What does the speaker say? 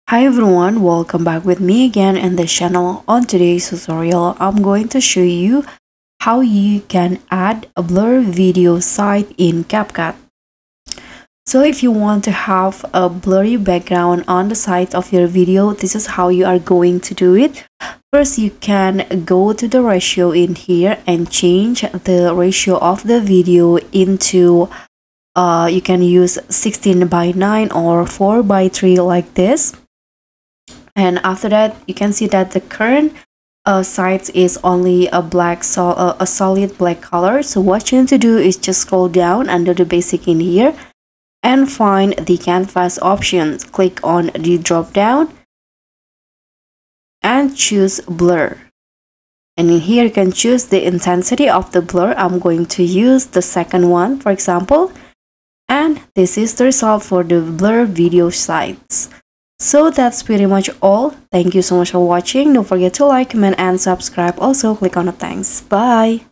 Hi everyone, welcome back with me again in this channel. On today's tutorial, I'm going to show you how you can add a blur video site in CapCut. So if you want to have a blurry background on the side of your video, this is how you are going to do it. First, you can go to the ratio in here and change the ratio of the video into you can use 16:9 or 4:3 like this. And after that, you can see that the current site is only a a solid black color. So what you need to do is just scroll down under the basic in here and find the canvas options. Click on the drop down and choose blur. And in here you can choose the intensity of the blur. I'm going to use the second one, for example. And this is the result for the blur video sites. So that's pretty much all. Thank you so much for watching. Don't forget to like, comment, and subscribe. Also, click on the thanks. Bye.